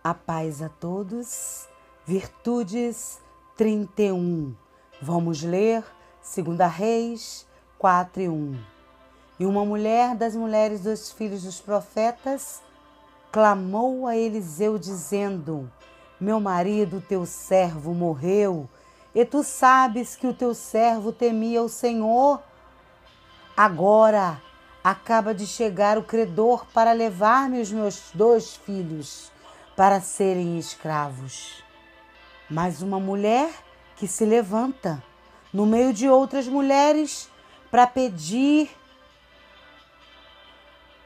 A paz a todos. Virtudes 31. Vamos ler 2 Reis 4:1. E uma mulher das mulheres dos filhos dos profetas clamou a Eliseu dizendo: Meu marido, teu servo, morreu, e tu sabes que o teu servo temia o Senhor. Agora acaba de chegar o credor para levar-me os meus 2 filhos para serem escravos. Mas uma mulher que se levanta no meio de outras mulheres para pedir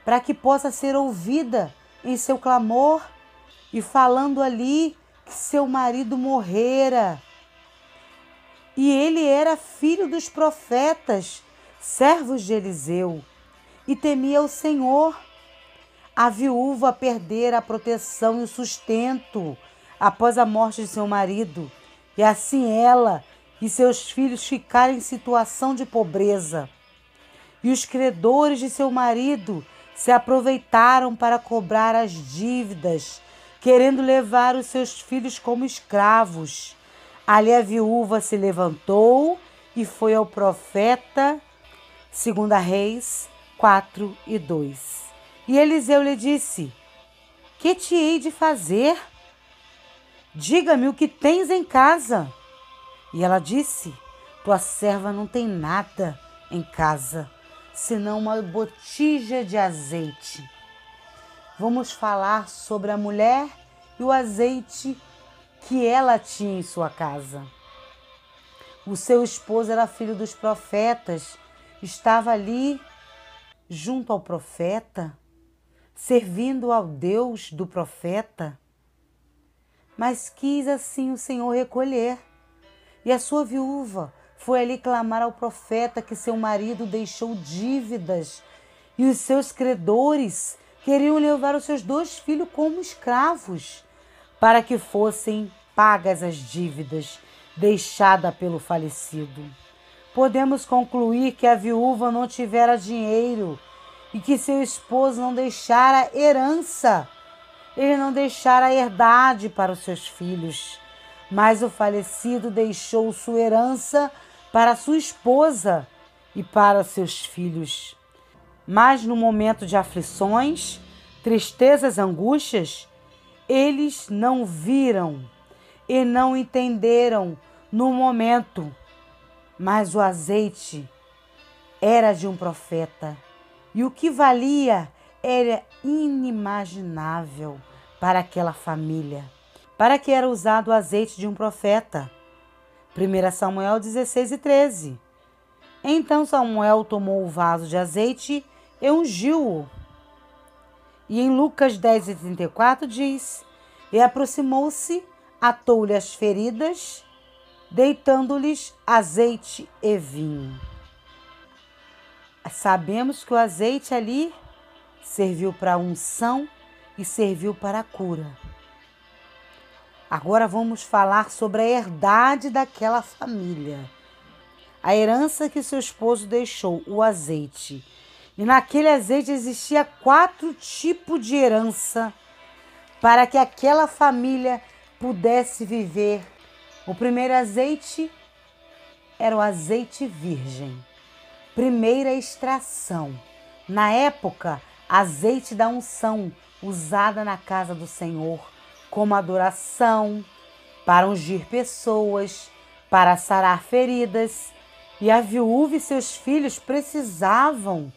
para que possa ser ouvida em seu clamor e falando ali que seu marido morrera. E ele era filho dos profetas, servos de Eliseu, e temia o Senhor. A viúva perdera a proteção e o sustento após a morte de seu marido, e assim ela e seus filhos ficaram em situação de pobreza. E os credores de seu marido se aproveitaram para cobrar as dívidas, querendo levar os seus filhos como escravos. Ali a viúva se levantou e foi ao profeta, 2 Reis 4:2. E Eliseu lhe disse: Que te hei de fazer? Diga-me o que tens em casa. E ela disse: Tua serva não tem nada em casa, senão uma botija de azeite. Vamos falar sobre a mulher e o azeite que ela tinha em sua casa. O seu esposo era filho dos profetas, estava ali junto ao profeta, servindo ao Deus do profeta, mas quis assim o Senhor recolher. E a sua viúva foi ali clamar ao profeta que seu marido deixou dívidas e os seus credores queriam levar os seus 2 filhos como escravos para que fossem pagas as dívidas deixadas pelo falecido. Podemos concluir que a viúva não tivera dinheiro e que seu esposo não deixara herança, ele não deixara herdade para os seus filhos, mas o falecido deixou sua herança para sua esposa e para seus filhos. Mas no momento de aflições, tristezas, angústias, eles não viram e não entenderam no momento, mas o azeite era de um profeta. E o que valia era inimaginável para aquela família. Para que era usado o azeite de um profeta? 1 Samuel 16:13. Então Samuel tomou o vaso de azeite e ungiu-o. E em Lucas 10:34 diz: E aproximou-se, atou-lhe as feridas, deitando-lhes azeite e vinho. Sabemos que o azeite ali serviu para a unção e serviu para a cura. Agora vamos falar sobre a herdade daquela família. A herança que seu esposo deixou, o azeite. E naquele azeite existia 4 tipos de herança para que aquela família pudesse viver. O primeiro azeite era o azeite virgem. Primeira extração. Na época, azeite da unção, usada na casa do Senhor, como adoração, para ungir pessoas, para sarar feridas. E a viúva e seus filhos precisavam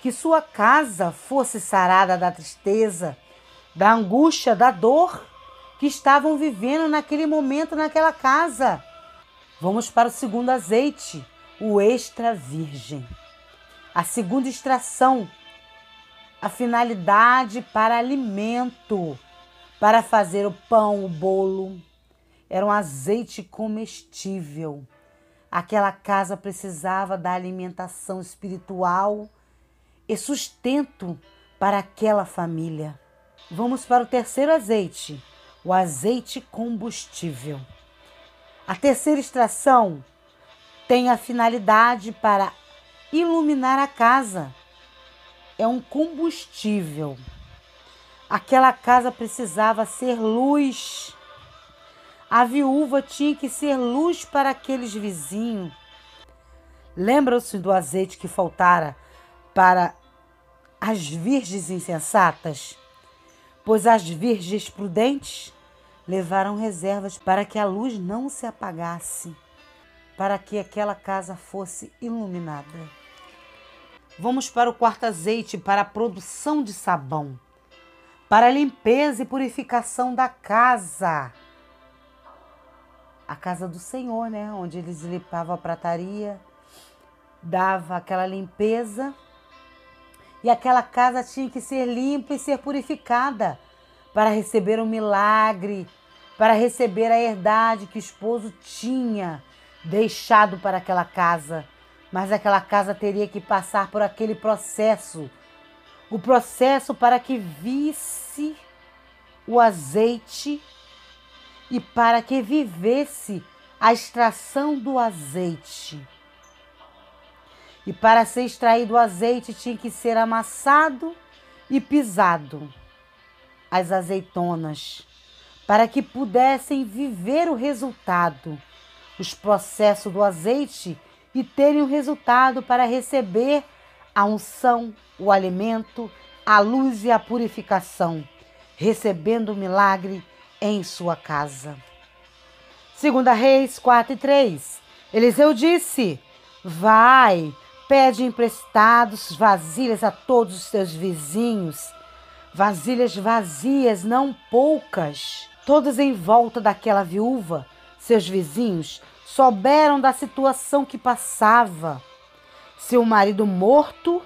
que sua casa fosse sarada da tristeza, da angústia, da dor que estavam vivendo naquele momento naquela casa. Vamos para o segundo azeite, o extra virgem. A segunda extração, a finalidade para alimento, para fazer o pão, o bolo. Era um azeite comestível. Aquela casa precisava da alimentação espiritual e sustento para aquela família. Vamos para o terceiro azeite, o azeite combustível. A terceira extração tem a finalidade para iluminar a casa. É um combustível. Aquela casa precisava ser luz. A viúva tinha que ser luz para aqueles vizinhos. Lembram-se do azeite que faltara para as virgens insensatas? Pois as virgens prudentes levaram reservas para que a luz não se apagasse, para que aquela casa fosse iluminada. Vamos para o quarto azeite, para a produção de sabão, para a limpeza e purificação da casa. A casa do Senhor, né? Onde eles limpavam a prataria, dava aquela limpeza. E aquela casa tinha que ser limpa e ser purificada para receber um milagre, para receber a herdade que o esposo tinha deixado para aquela casa. Mas aquela casa teria que passar por aquele processo. O processo para que visse o azeite e para que vivesse a extração do azeite. E para ser extraído o azeite tinha que ser amassado e pisado as azeitonas, para que pudessem viver o resultado, os processos do azeite e terem o resultado para receber a unção, o alimento, a luz e a purificação, recebendo o milagre em sua casa. 2 Reis 4:3. Eliseu disse: vai, pede emprestados vasilhas a todos os teus vizinhos, vasilhas vazias, não poucas. Todos em volta daquela viúva, seus vizinhos, souberam da situação que passava. Seu marido morto,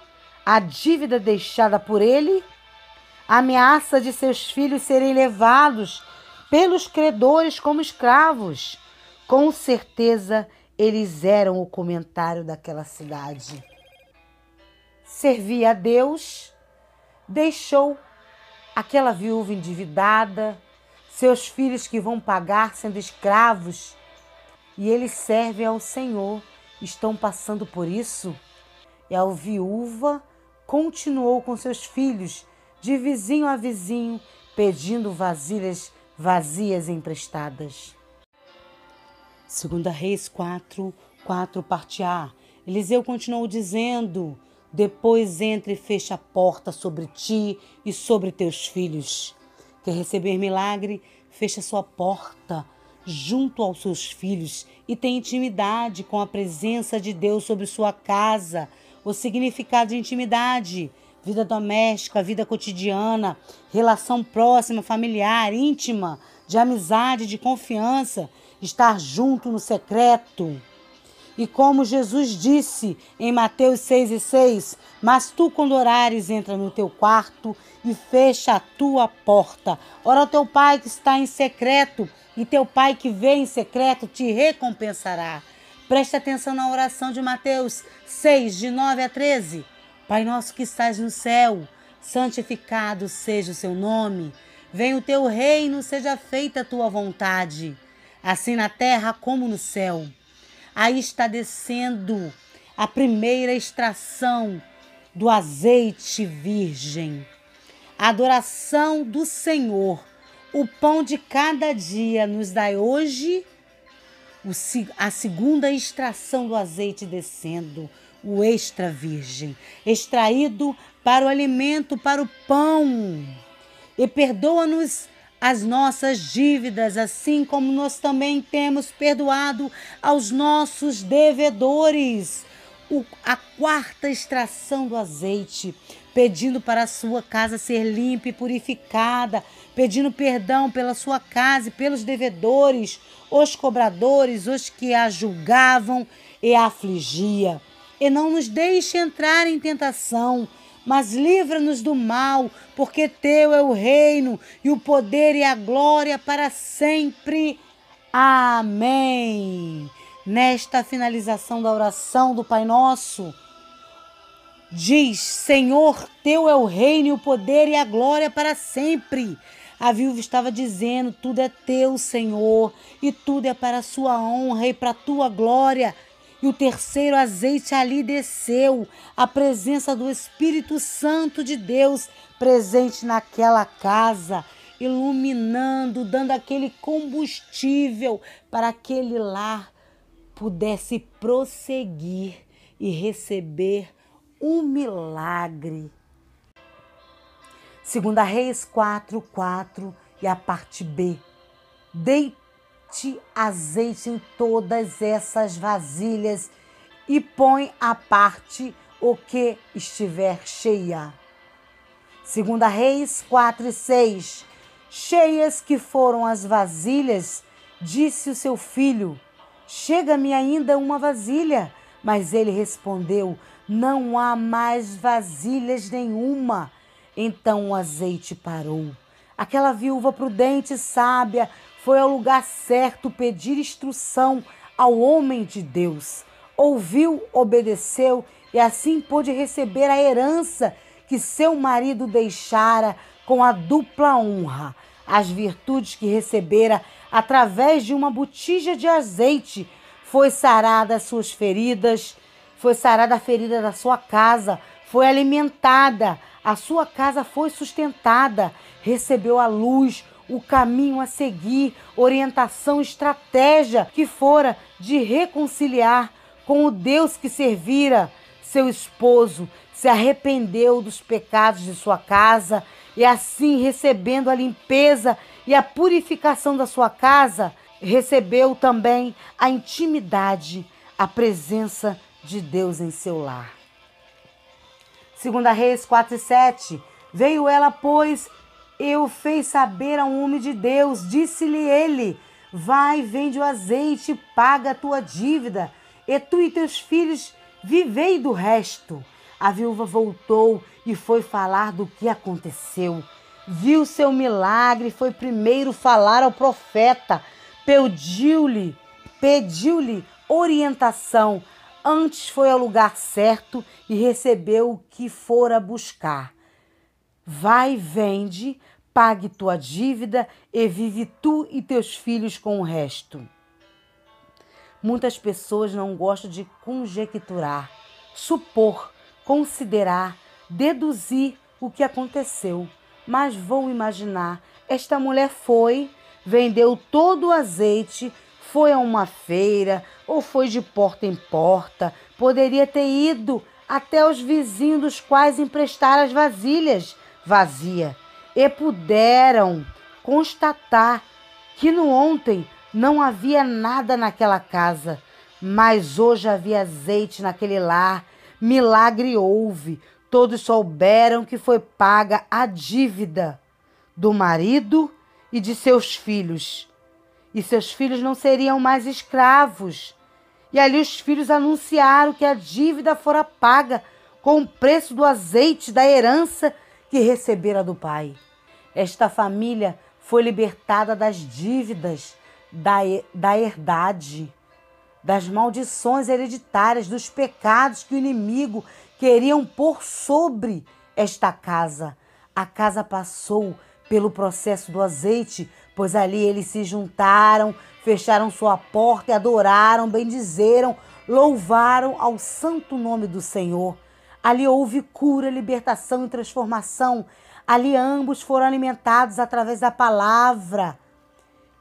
a dívida deixada por ele, a ameaça de seus filhos serem levados pelos credores como escravos. Com certeza, eles eram o comentário daquela cidade. Servia a Deus, deixou aquela viúva endividada, seus filhos que vão pagar sendo escravos, e eles servem ao Senhor, estão passando por isso. E a viúva continuou com seus filhos, de vizinho a vizinho, pedindo vasilhas vazias emprestadas. 2 Reis 4:4, parte A. Eliseu continuou dizendo: depois entre e feche a porta sobre ti e sobre teus filhos. Quer receber milagre? Feche a sua porta junto aos seus filhos e tenha intimidade com a presença de Deus sobre sua casa. O significado de intimidade: vida doméstica, vida cotidiana, relação próxima, familiar, íntima, de amizade, de confiança, estar junto no secreto. E como Jesus disse em Mateus 6:6, mas tu, quando orares, entra no teu quarto e fecha a tua porta. Ora ao teu Pai que está em secreto, e teu Pai que vê em secreto te recompensará. Preste atenção na oração de Mateus 6, de 9 a 13. Pai nosso que estás no céu, santificado seja o seu nome. Venha o teu reino, seja feita a tua vontade, assim na terra como no céu. Aí está descendo a primeira extração do azeite virgem. A adoração do Senhor. O pão de cada dia nos dai hoje. A segunda extração do azeite descendo. O extra virgem. Extraído para o alimento, para o pão. E perdoa-nos as nossas dívidas, assim como nós também temos perdoado aos nossos devedores. A quarta extração do azeite, pedindo para a sua casa ser limpa e purificada, pedindo perdão pela sua casa e pelos devedores, os cobradores, os que a julgavam e a afligia. E não nos deixe entrar em tentação, mas livra-nos do mal, porque teu é o reino e o poder e a glória para sempre. Amém. Nesta finalização da oração do Pai Nosso, diz: Senhor, teu é o reino e o poder e a glória para sempre. A viúva estava dizendo: tudo é teu, Senhor, e tudo é para a sua honra e para a tua glória. E o terceiro azeite ali desceu, a presença do Espírito Santo de Deus presente naquela casa, iluminando, dando aquele combustível para aquele lar pudesse prosseguir e receber um milagre. 2 Reis 4:4 e a parte B. Deite azeite em todas essas vasilhas e põe à parte o que estiver cheia. 2 Reis 4:6. Cheias que foram as vasilhas, disse o seu filho: chega-me ainda uma vasilha. Mas ele respondeu: não há mais vasilhas nenhuma. Então o azeite parou. Aquela viúva prudente e sábia foi ao lugar certo pedir instrução ao homem de Deus. Ouviu, obedeceu e assim pôde receber a herança que seu marido deixara com a dupla honra. As virtudes que recebera através de uma botija de azeite, foi sarada as suas feridas, foi sarada a ferida da sua casa, foi alimentada, a sua casa foi sustentada, recebeu a luz, o caminho a seguir, orientação, estratégia que fora de reconciliar com o Deus que servira. Seu esposo se arrependeu dos pecados de sua casa e assim, recebendo a limpeza e a purificação da sua casa, recebeu também a intimidade, a presença de Deus em seu lar. 2 Reis 4:7. Veio ela, pois, e o fez saber a um homem de Deus. Disse-lhe ele: vai, vende o azeite, paga a tua dívida, e tu e teus filhos vivei do resto. A viúva voltou e foi falar do que aconteceu. Viu seu milagre, foi primeiro falar ao profeta, pediu-lhe orientação. Antes foi ao lugar certo e recebeu o que fora buscar. Vai, vende, pague tua dívida e vive tu e teus filhos com o resto. Muitas pessoas não gostam de conjecturar, supor, considerar, deduzir o que aconteceu. Mas vou imaginar, esta mulher foi, vendeu todo o azeite, foi a uma feira ou foi de porta em porta, poderia ter ido até os vizinhos dos quais emprestar as vasilhas vazia e puderam constatar que no ontem não havia nada naquela casa, mas hoje havia azeite naquele lar. Milagre houve. Todos souberam que foi paga a dívida do marido e de seus filhos. E seus filhos não seriam mais escravos. E ali os filhos anunciaram que a dívida fora paga com o preço do azeite da herança que recebera do pai. Esta família foi libertada das dívidas, da herdade, das maldições hereditárias, dos pecados que o inimigo queriam pôr sobre esta casa. A casa passou pelo processo do azeite, pois ali eles se juntaram, fecharam sua porta e adoraram, bendizeram, louvaram ao santo nome do Senhor. Ali houve cura, libertação e transformação. Ali ambos foram alimentados através da palavra,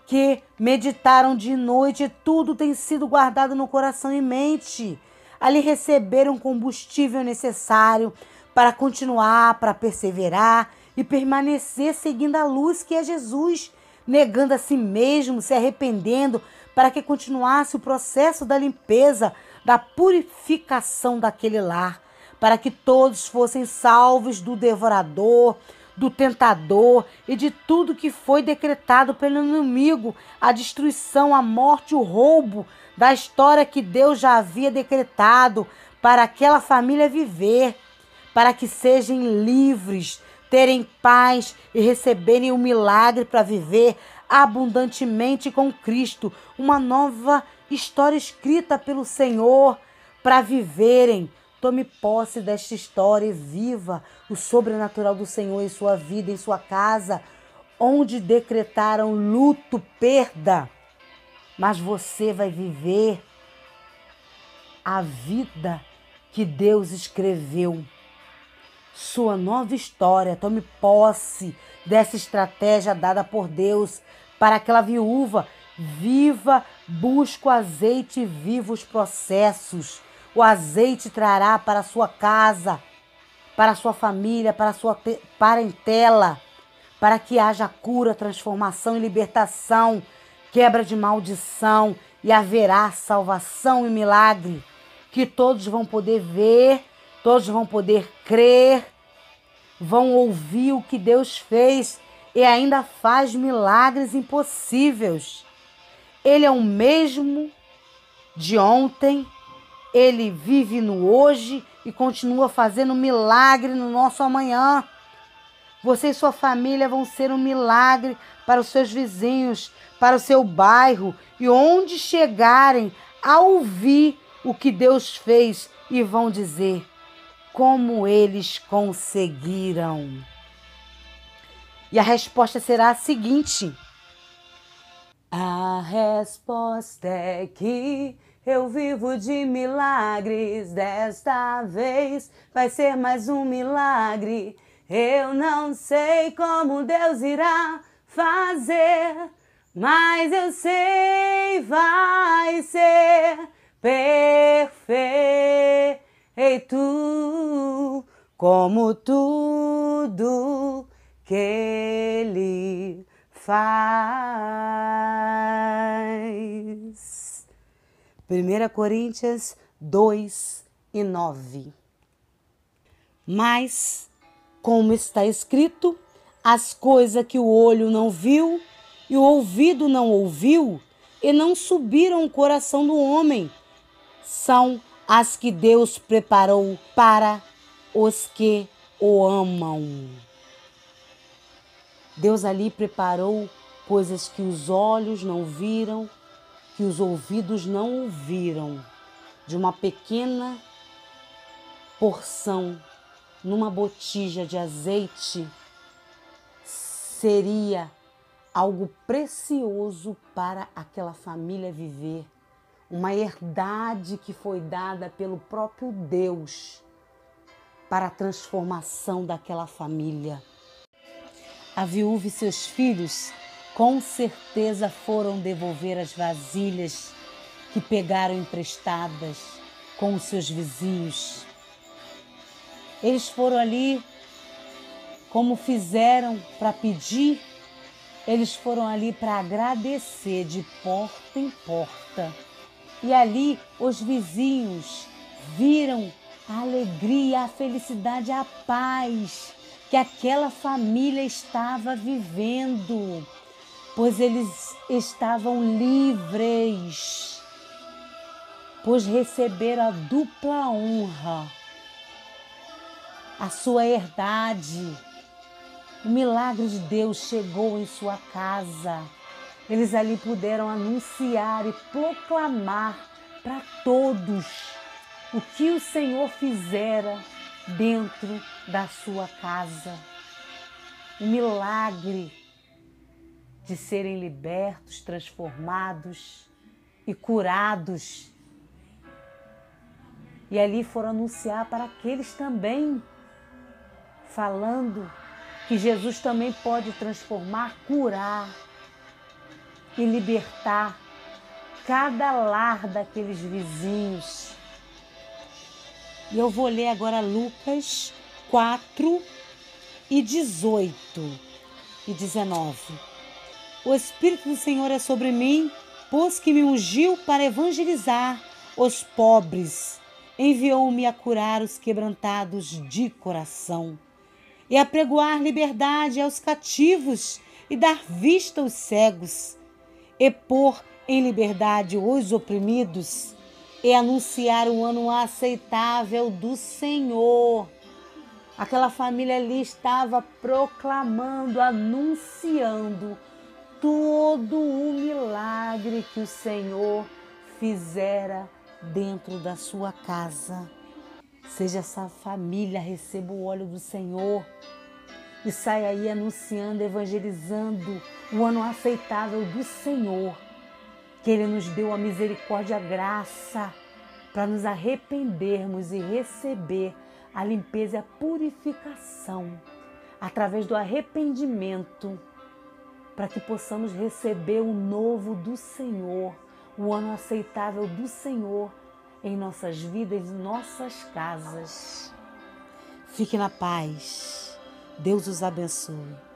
que meditaram de noite, e tudo tem sido guardado no coração e mente. Ali receberam o combustível necessário para continuar, para perseverar e permanecer seguindo a luz que é Jesus, negando a si mesmo, se arrependendo, para que continuasse o processo da limpeza, da purificação daquele lar, para que todos fossem salvos do devorador, do tentador e de tudo que foi decretado pelo inimigo, a destruição, a morte, o roubo da história que Deus já havia decretado para aquela família viver, para que sejam livres, terem paz e receberem o milagre para viver abundantemente com Cristo, uma nova história escrita pelo Senhor para viverem. Tome posse desta história e viva o sobrenatural do Senhor em sua vida, em sua casa, onde decretaram luto, perda. Mas você vai viver a vida que Deus escreveu. Sua nova história. Tome posse dessa estratégia dada por Deus para aquela viúva. Viva, busca o azeite, viva os processos. O azeite trará para a sua casa, para a sua família, para a sua parentela, para que haja cura, transformação e libertação, quebra de maldição, e haverá salvação e milagre, que todos vão poder ver, todos vão poder crer, vão ouvir o que Deus fez e ainda faz milagres impossíveis. Ele é o mesmo de ontem, ele vive no hoje e continua fazendo milagre no nosso amanhã. Você e sua família vão ser um milagre para os seus vizinhos, para o seu bairro, e onde chegarem a ouvir o que Deus fez e vão dizer como eles conseguiram. E a resposta será a seguinte: a resposta é que eu vivo de milagres, desta vez vai ser mais um milagre. Eu não sei como Deus irá fazer, mas eu sei vai ser perfeito, como tudo que Ele faz. 1 Coríntios 2:9. Mas, como está escrito, as coisas que o olho não viu e o ouvido não ouviu e não subiram o coração do homem, são as que Deus preparou para os que o amam. Deus ali preparou coisas que os olhos não viram, que os ouvidos não ouviram, de uma pequena porção numa botija de azeite, seria algo precioso para aquela família viver, uma herdade que foi dada pelo próprio Deus para a transformação daquela família. A viúva e seus filhos com certeza foram devolver as vasilhas que pegaram emprestadas com os seus vizinhos. Eles foram ali, como fizeram para pedir, eles foram ali para agradecer de porta em porta. E ali os vizinhos viram a alegria, a felicidade, a paz que aquela família estava vivendo, pois eles estavam livres, pois receberam a dupla honra, a sua herdade. O milagre de Deus chegou em sua casa. Eles ali puderam anunciar e proclamar para todos o que o Senhor fizera dentro da sua casa. O milagre de serem libertos, transformados e curados. E ali foram anunciar para aqueles também, falando que Jesus também pode transformar, curar e libertar cada lar daqueles vizinhos. E eu vou ler agora Lucas 4:18 e 19. O Espírito do Senhor é sobre mim, pois que me ungiu para evangelizar os pobres, enviou-me a curar os quebrantados de coração e a pregoar liberdade aos cativos e dar vista aos cegos, e pôr em liberdade os oprimidos, e anunciar o ano aceitável do Senhor. Aquela família ali estava proclamando, anunciando todo o milagre que o Senhor fizera dentro da sua casa. Seja essa família, receba o óleo do Senhor e saia aí anunciando, evangelizando o ano aceitável do Senhor, que Ele nos deu a misericórdia, a graça para nos arrependermos e receber a limpeza e a purificação através do arrependimento, para que possamos receber o novo do Senhor, o ano aceitável do Senhor em nossas vidas e nossas casas. Fique na paz. Deus os abençoe.